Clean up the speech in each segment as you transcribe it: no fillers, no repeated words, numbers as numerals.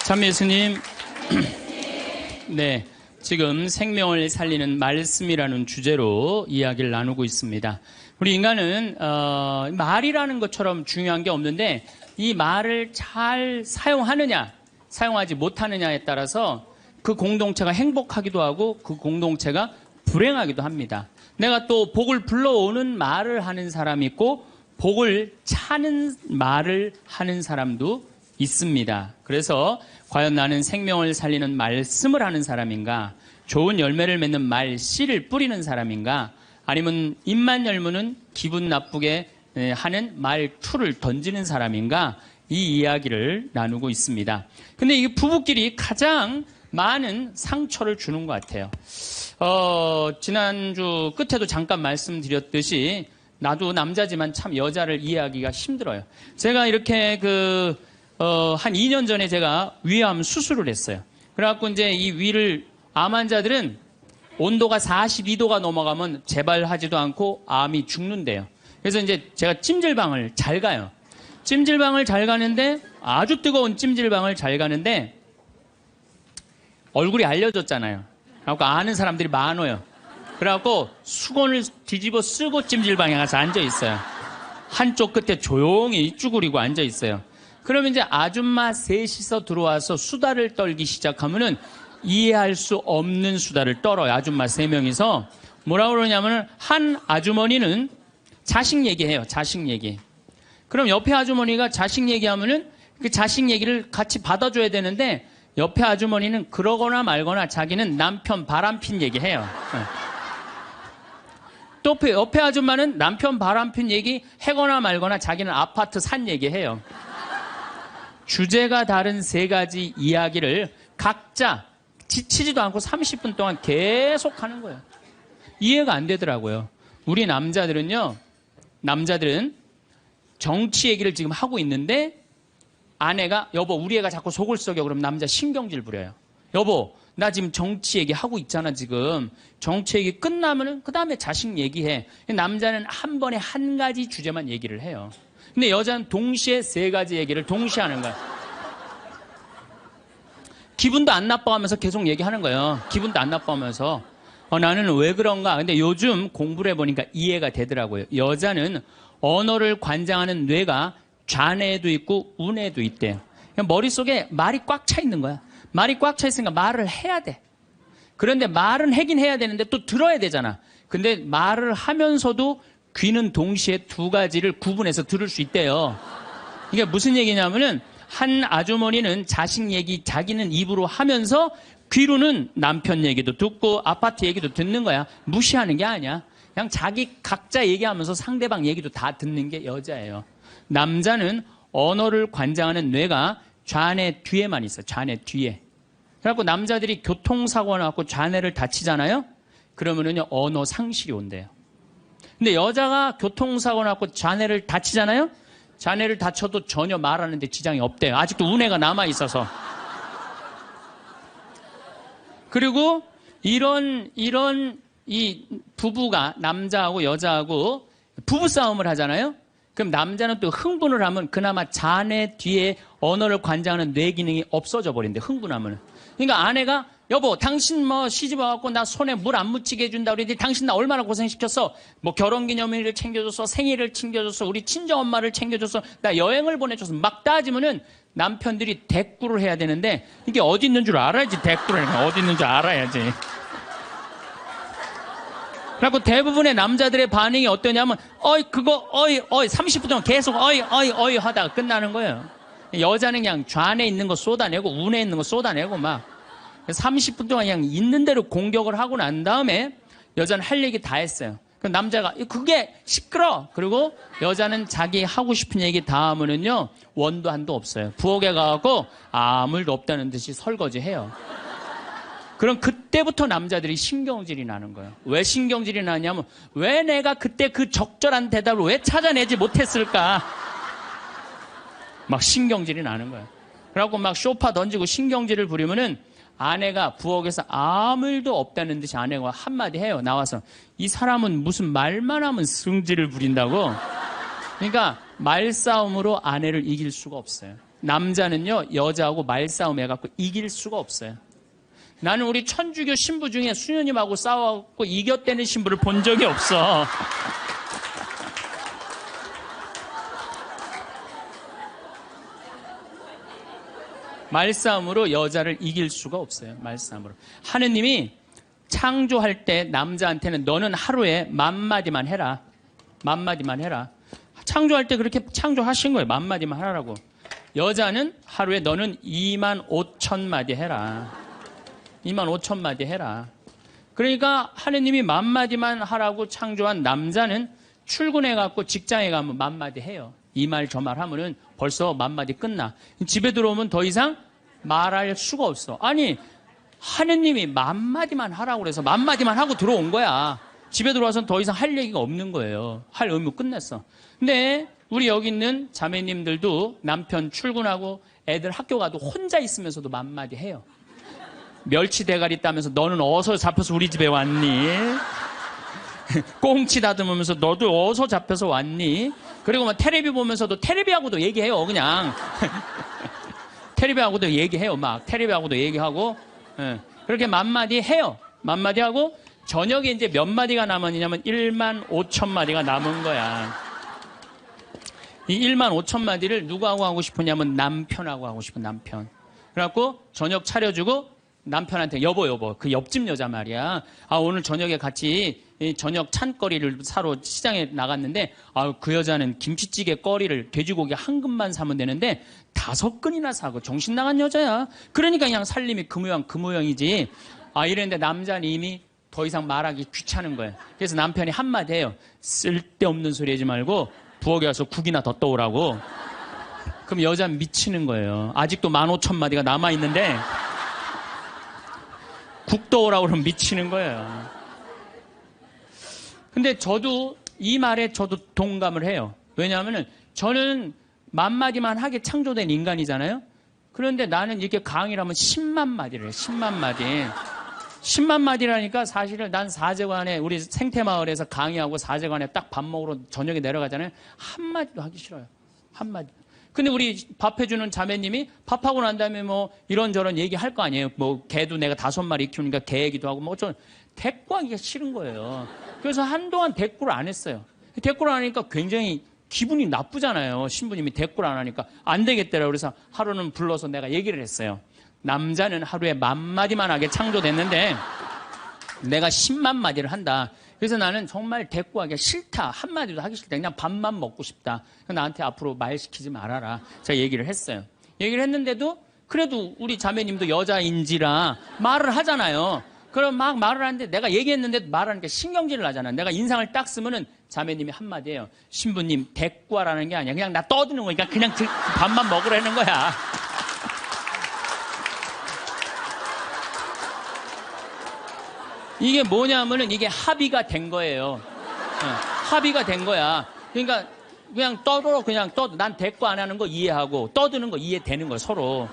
참 예수님, 네, 지금 생명을 살리는 말씀이라는 주제로 이야기를 나누고 있습니다. 우리 인간은 말이라는 것처럼 중요한 게 없는데 이 말을 잘 사용하느냐, 사용하지 못하느냐에 따라서 그 공동체가 행복하기도 하고 그 공동체가 불행하기도 합니다. 내가 또 복을 불러오는 말을 하는 사람이 있고 복을 차는 말을 하는 사람도 있습니다. 그래서 과연 나는 생명을 살리는 말씀을 하는 사람인가, 좋은 열매를 맺는 말 씨를 뿌리는 사람인가, 아니면 입만 열무는 기분 나쁘게 하는 말투를 던지는 사람인가, 이 이야기를 나누고 있습니다. 근데 이 부부끼리 가장 많은 상처를 주는 것 같아요. 지난주 끝에도 잠깐 말씀드렸듯이 나도 남자지만 참 여자를 이해하기가 힘들어요. 제가 이렇게 한 2년 전에 제가 위암 수술을 했어요. 그래갖고 이제 이 위를, 암 환자들은 온도가 42도가 넘어가면 재발하지도 않고 암이 죽는데요. 그래서 이제 제가 찜질방을 잘 가요. 찜질방을 잘 가는데, 아주 뜨거운 찜질방을 잘 가는데, 얼굴이 알려졌잖아요. 그래갖고 아는 사람들이 많아요. 그래갖고 수건을 뒤집어 쓰고 찜질방에 가서 앉아 있어요. 한쪽 끝에 조용히 쭈그리고 앉아 있어요. 그러면 이제 아줌마 셋이서 들어와서 수다를 떨기 시작하면은 이해할 수 없는 수다를 떨어요. 아줌마 3명이서. 뭐라고 그러냐면은 한 아주머니는 자식 얘기해요. 자식 얘기. 그럼 옆에 아주머니가 자식 얘기하면은 그 자식 얘기를 같이 받아줘야 되는데 옆에 아주머니는 그러거나 말거나 자기는 남편 바람핀 얘기해요. 또 옆에 아줌마는 남편 바람핀 얘기 해거나 말거나 자기는 아파트 산 얘기해요. 주제가 다른 3가지 이야기를 각자 지치지도 않고 30분 동안 계속 하는 거예요. 이해가 안 되더라고요. 우리 남자들은 정치 얘기를 지금 하고 있는데 아내가, 여보 우리 애가 자꾸 속을 썩여. 그럼 남자 신경질 부려요. 여보 나 지금 정치 얘기 하고 있잖아. 지금 정치 얘기 끝나면은 그 다음에 자식 얘기해. 남자는 한 번에 한 가지 주제만 얘기를 해요. 근데 여자는 동시에 3가지 얘기를 동시에 하는 거야. 기분도 안 나빠하면서 계속 얘기하는 거예요. 기분도 안 나빠하면서. 나는 왜 그런가? 근데 요즘 공부를 해보니까 이해가 되더라고요. 여자는 언어를 관장하는 뇌가 좌뇌도 있고 우뇌도 있대요. 머릿속에 말이 꽉 차 있는 거야. 말이 꽉 차 있으니까 말을 해야 돼. 그런데 말은 하긴 해야 되는데 또 들어야 되잖아. 근데 말을 하면서도 귀는 동시에 2가지를 구분해서 들을 수 있대요. 이게 무슨 얘기냐면은 한 아주머니는 자식 얘기 자기는 입으로 하면서 귀로는 남편 얘기도 듣고 아파트 얘기도 듣는 거야. 무시하는 게 아니야. 그냥 자기 각자 얘기하면서 상대방 얘기도 다 듣는 게 여자예요. 남자는 언어를 관장하는 뇌가 좌뇌 뒤에만 있어요. 좌뇌 뒤에. 그래갖고 남자들이 교통사고 나갖고 좌뇌를 다치잖아요. 그러면은요 언어 상실이 온대요. 근데 여자가 교통사고 나갖고 좌뇌를 다치잖아요. 좌뇌를 다쳐도 전혀 말하는데 지장이 없대요. 아직도 우뇌가 남아있어서. 그리고 이런 이 부부가 남자하고 여자하고 부부싸움을 하잖아요. 그럼 남자는 또 흥분을 하면 그나마 좌뇌 뒤에 언어를 관장하는 뇌 기능이 없어져 버린대. 흥분하면. 그러니까 아내가 여보 당신 시집 와갖고 나 손에 물 안 묻히게 해준다 그러는데 당신 나 얼마나 고생시켰어. 결혼기념일을 챙겨줬어. 생일을 챙겨줬어. 우리 친정엄마를 챙겨줬어. 나 여행을 보내줬어. 막 따지면은 남편들이 대꾸를 해야 되는데 이게 어디 있는 줄 알아야지. 대꾸를 해야 어디 있는 줄 알아야지. 그래갖고 대부분의 남자들의 반응이 어떠냐면 어이 30분 동안 계속 어이 하다가 끝나는 거예요. 여자는 그냥 좌뇌에 있는 거 쏟아내고 우뇌에 있는 거 쏟아내고 막 30분 동안 그냥 있는 대로 공격을 하고 난 다음에 여자는 할 얘기 다 했어요. 그럼 남자가 그게 시끄러. 그리고 여자는 자기 하고 싶은 얘기 다 하면은요 원도 한도 없어요. 부엌에 가갖고 아무 일도 없다는 듯이 설거지해요. 그럼 그때부터 남자들이 신경질이 나는 거예요. 왜 신경질이 나냐면 왜 내가 그때 그 적절한 대답을 왜 찾아내지 못했을까? 막 신경질이 나는 거예요. 그래갖고 막 쇼파 던지고 신경질을 부리면은 아내가 부엌에서 아무 일도 없다는 듯이 아내가 한마디 해요. 나와서 이 사람은 무슨 말만 하면 승질을 부린다고. 그러니까 말싸움으로 아내를 이길 수가 없어요. 남자는요, 여자하고 말싸움 해갖고 이길 수가 없어요. 나는 우리 천주교 신부 중에 수녀님하고 싸워갖고 이겼다는 신부를 본 적이 없어. 말싸움으로 여자를 이길 수가 없어요. 말싸움으로. 하느님이 창조할 때 남자한테는 너는 하루에 10,000마디만 해라. 10,000마디만 해라. 창조할 때 그렇게 창조하신 거예요. 10,000마디만 하라고. 여자는 하루에 너는 25,000마디 해라. 25,000마디 해라. 그러니까 하느님이 10,000마디만 하라고 창조한 남자는 출근해갖고 직장에 가면 10,000마디 해요. 이 말 저 말 하면은 벌써 10,000마디 끝나. 집에 들어오면 더 이상 말할 수가 없어. 아니, 하느님이 10,000마디만 하라고 그래서 10,000마디만 하고 들어온 거야. 집에 들어와서는 더 이상 할 얘기가 없는 거예요. 할 의무 끝냈어. 근데 우리 여기 있는 자매님들도 남편 출근하고 애들 학교 가도 혼자 있으면서도 10,000마디 해요. 멸치 대가리 따면서 너는 어디서 잡혀서 우리 집에 왔니? 꽁치 다듬으면서 너도 어디서 잡혀서 왔니? 그리고 막 테레비 보면서도 테레비하고도 얘기해요. 그냥 테레비하고도 얘기해요. 막 테레비하고도 얘기하고 그렇게 10,000마디 해요. 10,000마디 하고 저녁에 이제 몇 마디가 남았냐면 15,000마디가 남은 거야. 이 15,000마디를 누구하고 하고 싶으냐면 남편하고 하고 싶은 남편. 그래갖고 저녁 차려주고 남편한테 여보 그 옆집 여자 말이야. 아 오늘 저녁에 같이 저녁 찬거리를 사러 시장에 나갔는데 그 여자는 김치찌개 거리를 돼지고기 한 근만 사면 되는데 5근이나 사고 정신 나간 여자야. 그러니까 그냥 살림이 그 모양이지. 이랬는데 남자는 이미 더 이상 말하기 귀찮은 거예요. 그래서 남편이 한마디 해요. 쓸데없는 소리 하지 말고 부엌에 가서 국이나 더 떠오라고. 그럼 여자는 미치는 거예요. 아직도 15,000마디가 남아있는데 국 떠오라고 그러면 미치는 거예요. 근데 저도 이 말에 저도 동감을 해요. 왜냐하면 저는 10,000마디만 하게 창조된 인간이잖아요. 그런데 나는 이렇게 강의를 하면 10만 마디를 해요. 10만 마디. 10만 마디라니까 사실은 난 사제관에 우리 생태마을에서 강의하고 사제관에 딱 밥 먹으러 저녁에 내려가잖아요. 한마디도 하기 싫어요. 한마디. 근데 우리 밥 해주는 자매님이 밥하고 난 다음에 뭐 이런저런 얘기할 거 아니에요. 뭐 개도 내가 5마리 키우니까 개 얘기도 하고 뭐 좀 대꾸하기가 싫은 거예요. 그래서 한동안 대꾸를 안 했어요. 대꾸를 안 하니까 굉장히 기분이 나쁘잖아요. 신부님이 대꾸를 안 하니까 안 되겠더라고요. 그래서 하루는 불러서 내가 얘기를 했어요. 남자는 하루에 10,000마디만 하게 창조됐는데 내가 10만 마디를 한다. 그래서 나는 정말 대꾸하기가 싫다. 한마디도 하기 싫다. 그냥 밥만 먹고 싶다. 나한테 앞으로 말 시키지 말아라. 제가 얘기를 했어요. 얘기를 했는데도 그래도 우리 자매님도 여자인지라 말을 하잖아요. 그럼 막 말을 하는데 내가 얘기했는데 말하니까 신경질을 하잖아. 내가 인상을 딱 쓰면은 자매님이 한마디예요. 신부님 대꾸하라는 게 아니야. 그냥 나 떠드는 거니까 그냥 밥만 먹으라는 거야. 이게 뭐냐면은 이게 합의가 된 거예요. 합의가 된 거야. 그러니까 그냥 떠들어 그냥 떠. 난 대꾸 안 하는 거 이해하고 떠드는 거 이해되는 거야 서로.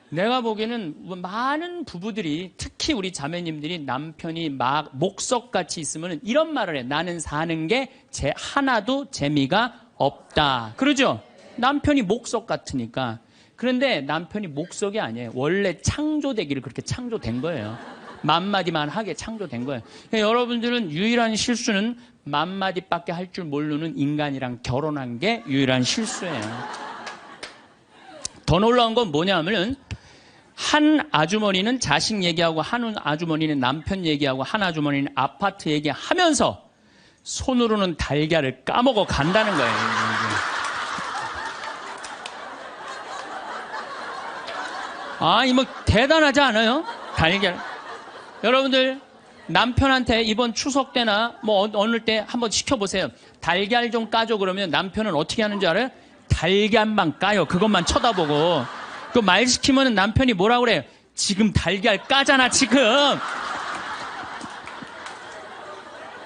내가 보기에는 많은 부부들이 특히 우리 자매님들이 남편이 막 목석같이 있으면 이런 말을 해. 나는 사는 게 하나도 재미가 없다. 그러죠? 남편이 목석 같으니까. 그런데 남편이 목석이 아니에요. 원래 창조되기를 그렇게 창조된 거예요. 10,000마디만 하게 창조된 거예요. 그러니까 여러분들은 유일한 실수는 10,000마디밖에 할 줄 모르는 인간이랑 결혼한 게 유일한 실수예요. 더 놀라운 건 뭐냐면은 한 아주머니는 자식 얘기하고 한 아주머니는 남편 얘기하고 한 아주머니는 아파트 얘기하면서 손으로는 달걀을 까먹어 간다는 거예요. 뭐 대단하지 않아요? 달걀. 여러분들 남편한테 이번 추석 때나 뭐 어느 때 한번 시켜보세요. 달걀 좀 까줘 그러면 남편은 어떻게 하는 줄 알아요? 달걀만 까요. 그것만 쳐다보고. 그 말 시키면 남편이 뭐라고 그래요? 지금 달걀 까잖아 지금.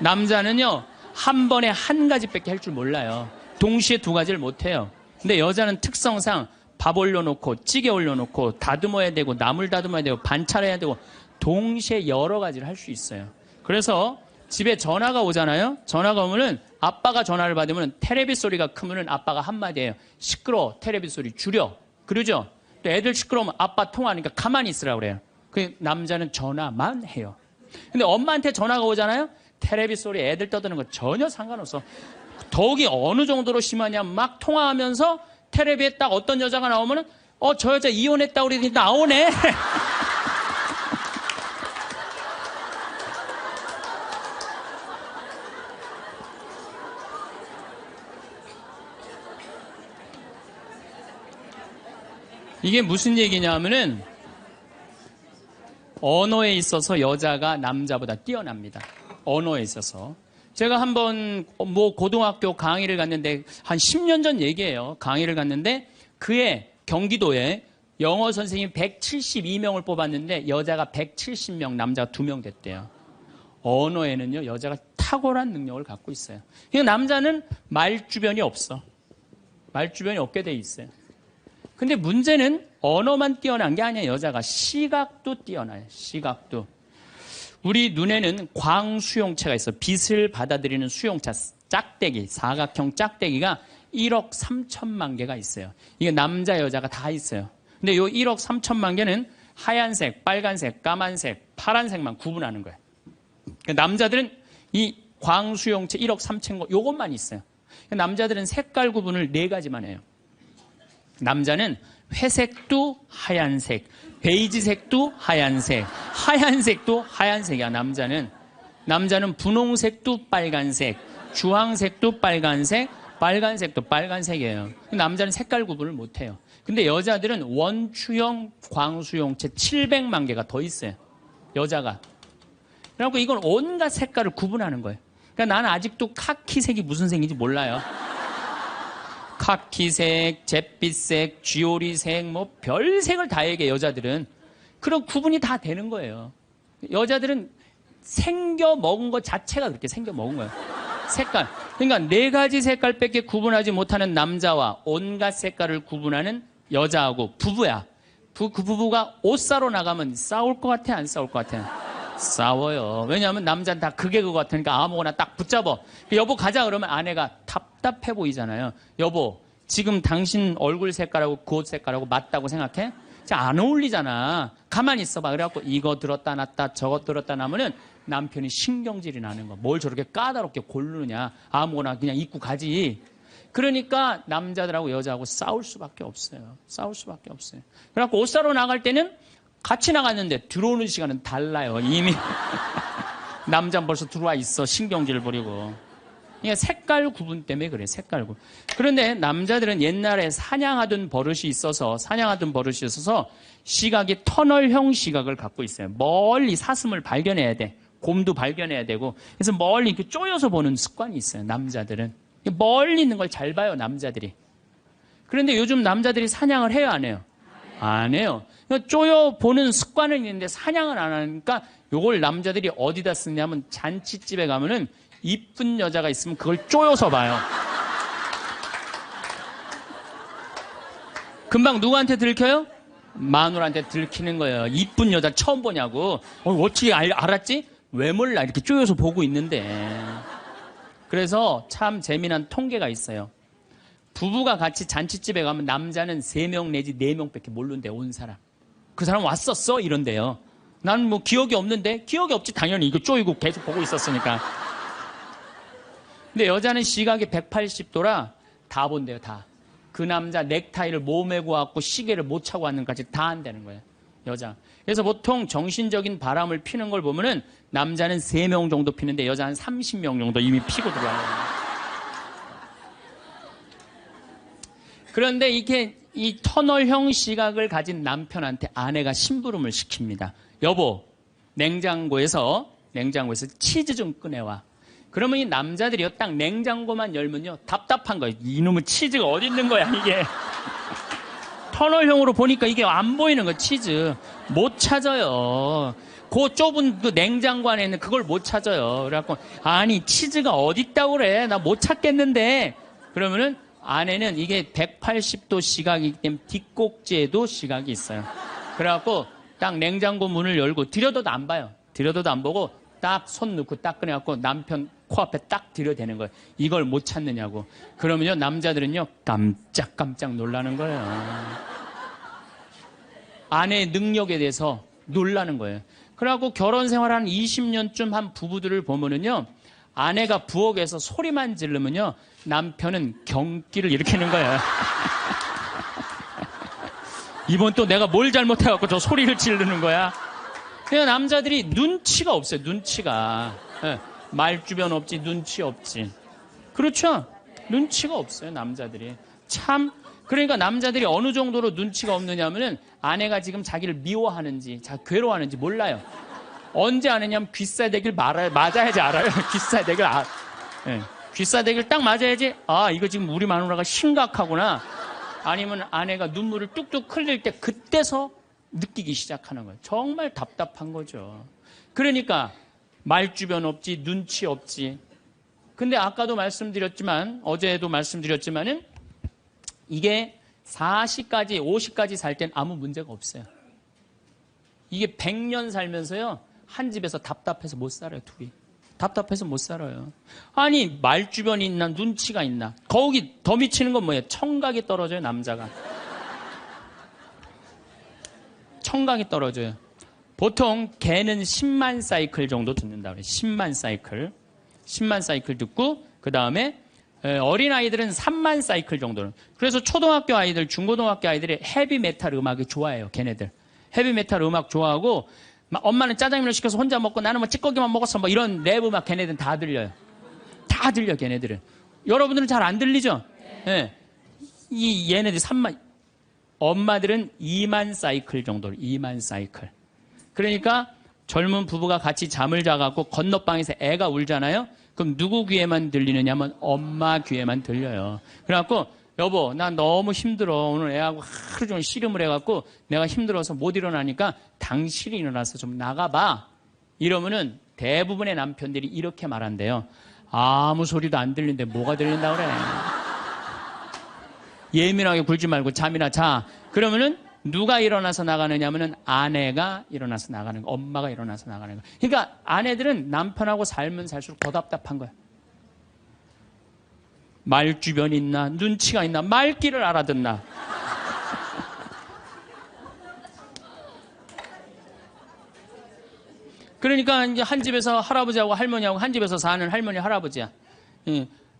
남자는요 한 번에 한 가지밖에 할 줄 몰라요. 동시에 두 가지를 못해요. 근데 여자는 특성상 밥 올려놓고 찌개 올려놓고 다듬어야 되고 나물 다듬어야 되고 반찬해야 되고 동시에 여러 가지를 할 수 있어요. 그래서 집에 전화가 오잖아요. 전화가 오면은 아빠가 전화를 받으면 테레비 소리가 크면은 아빠가 한마디예요. 시끄러워. 테레비 소리 줄여. 그러죠? 또 애들 시끄러우면 아빠 통화하니까 가만히 있으라고 그래요. 그 남자는 전화만 해요. 근데 엄마한테 전화가 오잖아요. 테레비 소리 애들 떠드는 거 전혀 상관없어. 더욱이 어느 정도로 심하냐 막 통화하면서 테레비에 딱 어떤 여자가 나오면은 저 여자 이혼했다고 그러더니 나오네. 이게 무슨 얘기냐면은 언어에 있어서 여자가 남자보다 뛰어납니다. 언어에 있어서. 제가 한번 고등학교 강의를 갔는데 한 10년 전 얘기예요. 강의를 갔는데 그해 경기도에 영어 선생님 172명을 뽑았는데 여자가 170명, 남자가 2명 됐대요. 언어에는요, 여자가 탁월한 능력을 갖고 있어요. 그러니까 남자는 말주변이 없어. 말주변이 없게 돼 있어요. 근데 문제는 언어만 뛰어난 게 아니에요. 여자가 시각도 뛰어나요. 시각도. 우리 눈에는 광수용체가 있어. 빛을 받아들이는 수용체, 짝대기, 사각형 짝대기가 1억 3천만 개가 있어요. 이게 남자, 여자가 다 있어요. 근데 요 1억 3천만 개는 하얀색, 빨간색, 까만색, 파란색만 구분하는 거예요. 그러니까 남자들은 이 광수용체 1억 3천 거, 요것만 있어요. 그러니까 남자들은 색깔 구분을 4가지만 해요. 남자는 회색도 하얀색, 베이지색도 하얀색, 하얀색도 하얀색이야. 남자는 분홍색도 빨간색, 주황색도 빨간색, 빨간색도 빨간색이에요. 남자는 색깔 구분을 못해요. 근데 여자들은 원추형 광수용체 700만 개가 더 있어요. 여자가. 그래갖고 이건 온갖 색깔을 구분하는 거예요. 그러니까 나는 아직도 카키색이 무슨 색인지 몰라요. 카키색, 잿빛색, 쥐오리색, 뭐 별색을 다 얘기해. 여자들은. 그런 구분이 다 되는 거예요. 여자들은 생겨 먹은 것 자체가 그렇게 생겨 먹은 거예요. 색깔. 그러니까 4가지 색깔밖에 구분하지 못하는 남자와 온갖 색깔을 구분하는 여자하고 부부야. 그 부부가 옷 사러 나가면 싸울 것 같아, 안 싸울 것 같아? 싸워요. 왜냐하면 남자는 다 그게 그거 같으니까 아무거나 딱 붙잡아. 여보 가자 그러면 아내가 답답해 보이잖아요. 여보, 지금 당신 얼굴 색깔하고 그 옷 색깔하고 맞다고 생각해? 안 어울리잖아. 가만히 있어봐. 그래갖고 이거 들었다 놨다 저거 들었다 놔면은 남편이 신경질이 나는 거. 뭘 저렇게 까다롭게 고르느냐. 아무거나 그냥 입고 가지. 그러니까 남자들하고 여자하고 싸울 수밖에 없어요. 싸울 수밖에 없어요. 그래갖고 옷 사러 나갈 때는 같이 나갔는데 들어오는 시간은 달라요. 이미 남자는 벌써 들어와 있어. 신경질 부리고. 그러니까 색깔 구분 때문에 그래. 색깔 구분. 그런데 남자들은 옛날에 사냥하던 버릇이 있어서 시각이 터널형 시각을 갖고 있어요. 멀리 사슴을 발견해야 돼. 곰도 발견해야 되고. 그래서 멀리 이렇게 쪼여서 보는 습관이 있어요. 남자들은. 멀리 있는 걸 잘 봐요. 남자들이. 그런데 요즘 남자들이 사냥을 해요, 안 해요? 안 해요. 쪼여 보는 습관은 있는데 사냥을 안 하니까 요걸 남자들이 어디다 쓰냐면 잔치집에 가면은 이쁜 여자가 있으면 그걸 쪼여서 봐요. 금방 누구한테 들켜요? 마누라한테 들키는 거예요. 이쁜 여자 처음 보냐고. 어떻게 알았지? 왜 몰라? 이렇게 쪼여서 보고 있는데. 그래서 참 재미난 통계가 있어요. 부부가 같이 잔치집에 가면 남자는 3명 내지 4명밖에 모르는데 온 사람. 그 사람 왔었어? 이런데요. 나는 뭐 기억이 없는데? 기억이 없지. 당연히 이거 쪼이고 계속 보고 있었으니까. 근데 여자는 시각이 180도라 다 본대요. 다. 그 남자 넥타이를 못 메고 왔고 시계를 못 차고 왔는까지 다 한다는 거예요. 여자. 그래서 보통 정신적인 바람을 피는 걸 보면은 남자는 3명 정도 피는데 여자는 30명 정도 이미 피고 들어와요. 그런데 이렇게 이 터널형 시각을 가진 남편한테 아내가 심부름을 시킵니다. 여보, 냉장고에서 치즈 좀 꺼내와. 그러면 이 남자들이요, 딱 냉장고만 열면요, 답답한 거예요. 이놈의 치즈가 어디 있는 거야, 이게. 터널형으로 보니까 이게 안 보이는 거예요, 치즈. 못 찾아요. 그 좁은 그 냉장고 안에 있는 그걸 못 찾아요. 그래갖고, 아니, 치즈가 어디 있다고 그래. 나 못 찾겠는데. 그러면은, 아내는 이게 180도 시각이기 때문에 뒷꼭지에도 시각이 있어요. 그래갖고 딱 냉장고 문을 열고 들여다도 안 봐요. 들여다도 안 보고 딱 손 넣고 딱 꺼내갖고 남편 코앞에 딱 들여대는 거예요. 이걸 못 찾느냐고. 그러면요, 남자들은요, 깜짝깜짝 놀라는 거예요. 아내의 능력에 대해서 놀라는 거예요. 그래갖고 결혼 생활 한 20년쯤 한 부부들을 보면은요, 아내가 부엌에서 소리만 지르면요, 남편은 경기를 일으키는 거예요. 이번 또 내가 뭘 잘못해갖고 저 소리를 지르는 거야. 그냥 남자들이 눈치가 없어요. 눈치가. 말주변 없지, 눈치 없지. 그렇죠? 눈치가 없어요, 남자들이. 참. 그러니까 남자들이 어느 정도로 눈치가 없느냐면은 아내가 지금 자기를 미워하는지, 괴로워하는지 몰라요. 언제 아느냐면 귀싸대기를 맞아야지 알아요. 귀싸대기를 귀싸대기를 딱 맞아야지, 아, 이거 지금 우리 마누라가 심각하구나. 아니면 아내가 눈물을 뚝뚝 흘릴 때 그때서 느끼기 시작하는 거예요. 정말 답답한 거죠. 그러니까 말주변 없지, 눈치 없지. 근데 아까도 말씀드렸지만, 어제도 말씀드렸지만은 이게 40까지, 50까지 살 땐 아무 문제가 없어요. 이게 100년 살면서요, 한 집에서 답답해서 못 살아요, 둘이. 답답해서 못 살아요. 아니, 말주변이 있나, 눈치가 있나. 거기 더 미치는 건 뭐예요? 청각이 떨어져요, 남자가. 청각이 떨어져요. 보통 개는 10만 사이클 정도 듣는다고 그래요. 10만 사이클. 10만 사이클 듣고, 그 다음에 어린아이들은 3만 사이클 정도는. 그래서 초등학교 아이들, 중고등학교 아이들이 헤비메탈 음악이 좋아해요, 걔네들. 헤비메탈 음악 좋아하고, 엄마는 짜장면을 시켜서 혼자 먹고 나는 뭐 찌꺼기만 먹었어. 뭐 이런 랩 음악 걔네들은 다 들려요. 다 들려, 걔네들은. 여러분들은 잘 안 들리죠? 예. 얘네들 3만, 엄마들은 2만 사이클 정도, 2만 사이클. 그러니까 젊은 부부가 같이 잠을 자갖고 건너방에서 애가 울잖아요? 그럼 누구 귀에만 들리느냐면 엄마 귀에만 들려요. 그래갖고 여보, 나 너무 힘들어. 오늘 애하고 하루 종일 씨름을 해갖고 내가 힘들어서 못 일어나니까 당신이 일어나서 좀 나가봐. 이러면은 대부분의 남편들이 이렇게 말한대요. 아무 소리도 안 들리는데 뭐가 들린다 그래. 예민하게 굴지 말고 잠이나 자. 그러면은 누가 일어나서 나가느냐면은 아내가 일어나서 나가는 거, 엄마가 일어나서 나가는 거. 그러니까 아내들은 남편하고 살면 살수록 더 답답한 거야. 말주변이 있나, 눈치가 있나, 말귀를 알아듣나. 그러니까 이제 한 집에서 할아버지하고 할머니하고 한 집에서 사는 할머니, 할아버지야.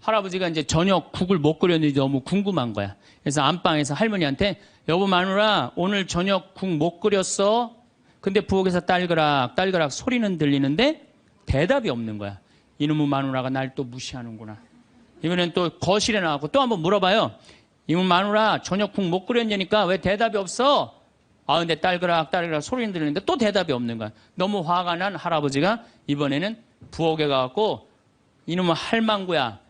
할아버지가 이제 저녁 국을 못 끓였는지 너무 궁금한 거야. 그래서 안방에서 할머니한테 여보 마누라 오늘 저녁 국 못 끓였어? 근데 부엌에서 딸그락 딸그락 소리는 들리는데 대답이 없는 거야. 이놈의 마누라가 날 또 무시하는구나. 이번엔 또 거실에 나가고 또 한번 물어봐요. 이놈의 마누라 저녁 국 못 끓였냐니까 왜 대답이 없어? 아 근데 딸그락 딸그락 소리는 들리는데 또 대답이 없는 거야. 너무 화가 난 할아버지가 이번에는 부엌에 가갖고 이놈의 할망구야.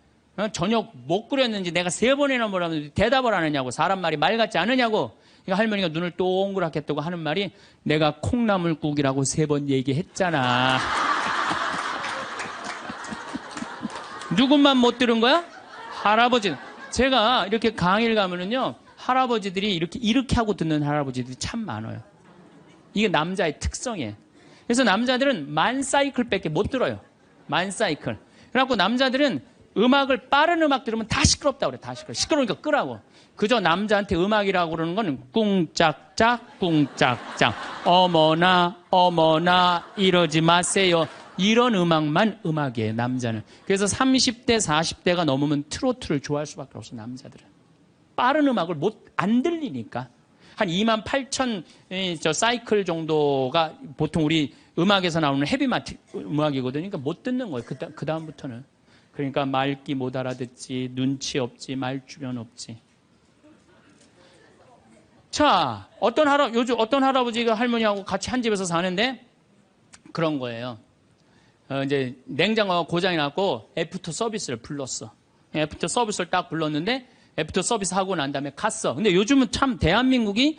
저녁 못 끓였는지 내가 3번이나 뭐라는데 대답을 안 하냐고. 사람 말이 말 같지 않으냐고. 그러니까 할머니가 눈을 동그랗게 뜨고 하는 말이 내가 콩나물국이라고 3번 얘기했잖아. 누군만 못 들은 거야? 할아버지. 제가 이렇게 강의를 가면은요, 할아버지들이 이렇게 하고 듣는 할아버지들이 참 많아요. 이게 남자의 특성이에요. 그래서 남자들은 만 사이클밖에 못 들어요. 만 사이클. 그래갖고 남자들은 음악을 빠른 음악 들으면 다 시끄럽다고 그래. 다 시끄러워. 시끄러우니까 끄라고. 그저 남자한테 음악이라고 그러는 건 꿍짝짝 꿍짝짝 어머나 어머나 이러지 마세요. 이런 음악만 음악이에요. 남자는. 그래서 30대 40대가 넘으면 트로트를 좋아할 수밖에 없어. 남자들은. 빠른 음악을 안 들리니까. 한 28,000 사이클 정도가 보통 우리 음악에서 나오는 헤비마트 음악이거든요. 그러니까 못 듣는 거예요. 그 다음부터는. 그러니까 말귀 못 알아듣지, 눈치 없지, 말주변 없지. 자, 요즘 어떤 할아버지가 할머니하고 같이 한 집에서 사는데 그런 거예요. 이제 냉장고가 고장이 났고 애프터 서비스를 불렀어. 애프터 서비스를 딱 불렀는데 애프터 서비스 하고 난 다음에 갔어. 근데 요즘은 참 대한민국이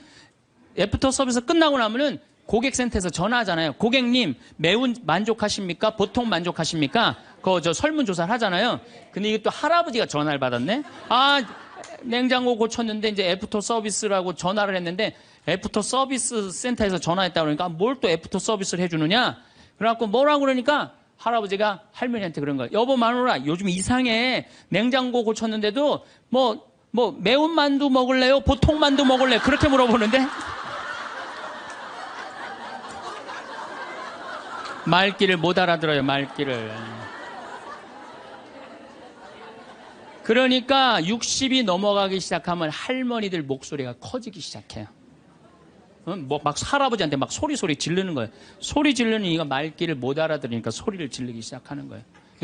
애프터 서비스 끝나고 나면은 고객센터에서 전화하잖아요. 고객님, 매운 만족하십니까? 보통 만족하십니까? 저 설문조사를 하잖아요. 근데 이게 또 할아버지가 전화를 받았네? 아, 냉장고 고쳤는데 이제 애프터 서비스라고 전화를 했는데 애프터 서비스 센터에서 전화했다고 그러니까 뭘 또 애프터 서비스를 해주느냐? 그래갖고 뭐라고 그러니까 할아버지가 할머니한테 그런 거예요. 여보 마누라 요즘 이상해. 냉장고 고쳤는데도 뭐 매운 만두 먹을래요? 보통 만두 먹을래요? 그렇게 물어보는데 말귀를 못 알아들어요. 말귀를. 그러니까 60이 넘어가기 시작하면 할머니들 목소리가 커지기 시작해요. 막 할아버지한테 막 소리 지르는 거예요. 소리 지르는 이가 말귀를 못 알아들으니까 소리를 지르기 시작하는 거예요.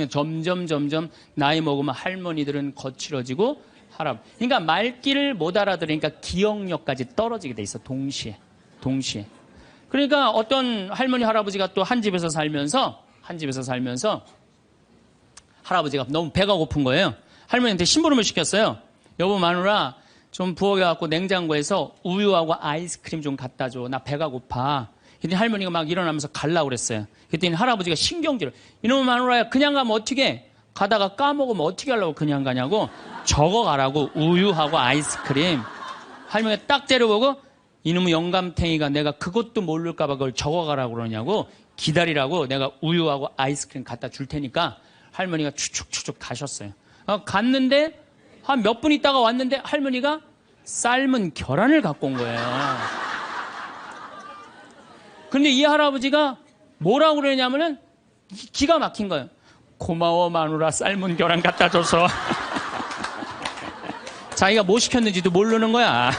점점 나이 먹으면 할머니들은 거칠어지고 그러니까 말귀를 못 알아들으니까 기억력까지 떨어지게 돼 있어. 동시에. 그러니까 어떤 할머니 할아버지가 또 한 집에서 살면서 할아버지가 너무 배가 고픈 거예요. 할머니한테 심부름을 시켰어요. 여보 마누라 좀 부엌에갖고 냉장고에서 우유하고 아이스크림 좀 갖다 줘. 나 배가 고파. 그랬더니 할머니가 막 일어나면서 가려고 그랬어요. 그랬더니 할아버지가 신경질을. 이놈의 마누라야 그냥 가면 어떻게 가다가 까먹으면 어떻게 하려고 그냥 가냐고. 적어가라고. 우유하고 아이스크림. 할머니가 딱 때려보고 이놈의 영감탱이가 내가 그것도 모를까봐 그걸 적어가라고 그러냐고. 기다리라고 내가 우유하고 아이스크림 갖다 줄 테니까. 할머니가 추측 가셨어요. 갔는데 한 몇 분 있다가 왔는데 할머니가 삶은 계란을 갖고 온 거예요. 근데 이 할아버지가 뭐라고 그러냐면은 기가 막힌 거예요. 고마워 마누라 삶은 계란 갖다 줘서. 자기가 뭐 시켰는지도 모르는 거야.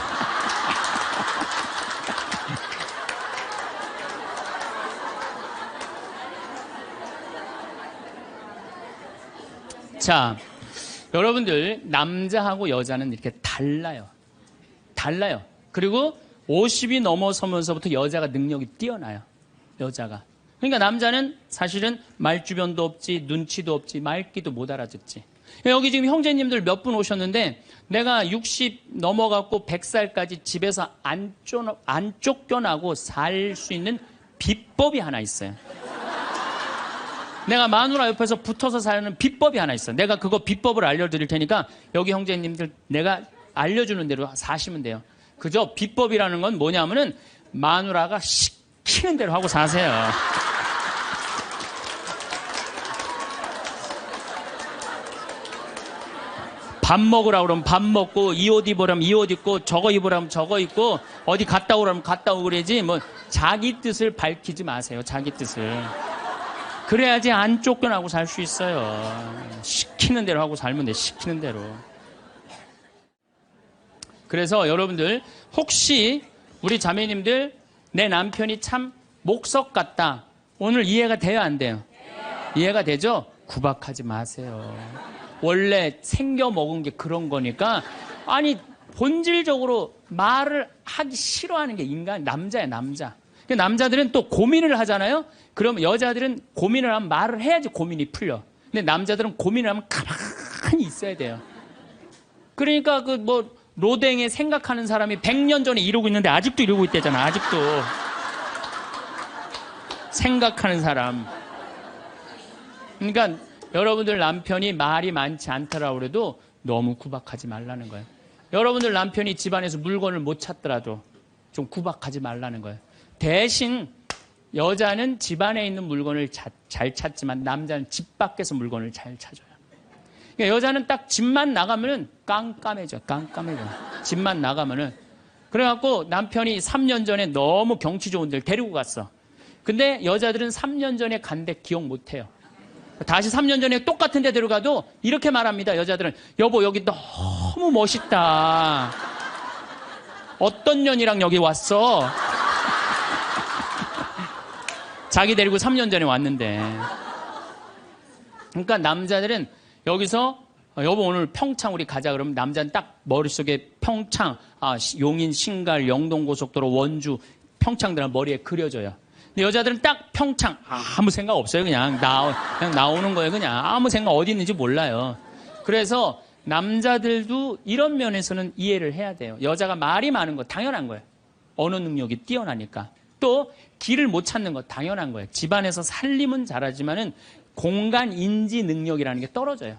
자, 여러분들 남자하고 여자는 이렇게 달라요. 그리고 50이 넘어서면서부터 여자가 능력이 뛰어나요. 여자가. 그러니까 남자는 사실은 말주변도 없지, 눈치도 없지, 말귀도 못 알아듣지. 여기 지금 형제님들 몇 분 오셨는데 내가 60 넘어갔고 100살까지 집에서 안 쫓겨나고 살 수 있는 비법이 하나 있어요. 내가 마누라 옆에서 붙어서 사는 비법이 하나 있어. 내가 그거 비법을 알려드릴 테니까 여기 형제님들 내가 알려주는 대로 사시면 돼요. 그저 비법이라는 건 뭐냐면은 마누라가 시키는 대로 하고 사세요. 밥 먹으라고 그러면 밥 먹고 이 옷 입으라면 이 옷 입고 저거 입으라면 저거 입고 어디 갔다 오라면 갔다 오고 그러지 뭐 자기 뜻을 밝히지 마세요. 자기 뜻을. 그래야지 안 쫓겨나고 살 수 있어요. 시키는 대로 하고 살면 돼. 시키는 대로. 그래서 여러분들 혹시 우리 자매님들 내 남편이 참 목석 같다. 오늘 이해가 돼요? 안 돼요? 이해가 되죠? 구박하지 마세요. 원래 생겨 먹은 게 그런 거니까 아니 본질적으로 말을 하기 싫어하는 게 인간 남자야 남자. 남자들은 또 고민을 하잖아요. 그럼 여자들은 고민을 하면 말을 해야지 고민이 풀려. 근데 남자들은 고민을 하면 가만히 있어야 돼요. 그러니까 그 뭐 로댕에 생각하는 사람이 100년 전에 이러고 있는데 아직도 이러고 있대잖아. 아직도 생각하는 사람. 그러니까 여러분들 남편이 말이 많지 않더라고 그래도 너무 구박하지 말라는 거예요. 여러분들 남편이 집안에서 물건을 못 찾더라도 좀 구박하지 말라는 거예요. 대신 여자는 집안에 있는 물건을 잘 찾지만 남자는 집 밖에서 물건을 잘 찾아요. 그러니까 여자는 딱 집만 나가면은 깜깜해져. 집만 나가면은. 그래갖고 남편이 3년 전에 너무 경치 좋은 데를 데리고 갔어. 근데 여자들은 3년 전에 간 데 기억 못 해요. 다시 3년 전에 똑같은 데 데려가도 이렇게 말합니다. 여자들은 여보 여기 너무 멋있다. 어떤 년이랑 여기 왔어? 자기 데리고 3년 전에 왔는데. 그러니까 남자들은 여기서 여보 오늘 평창 우리 가자 그러면 남자는 딱 머릿속에 평창, 용인, 신갈, 영동고속도로, 원주, 평창들은 머리에 그려져요. 근데 여자들은 딱 평창 아무 생각 없어요. 그냥 나오는 거예요. 그냥 아무 생각 어디 있는지 몰라요. 그래서 남자들도 이런 면에서는 이해를 해야 돼요. 여자가 말이 많은 거 당연한 거예요. 언어 능력이 뛰어나니까. 또 길을 못 찾는 거 당연한 거예요. 집안에서 살림은 잘하지만은 공간 인지 능력이라는 게 떨어져요.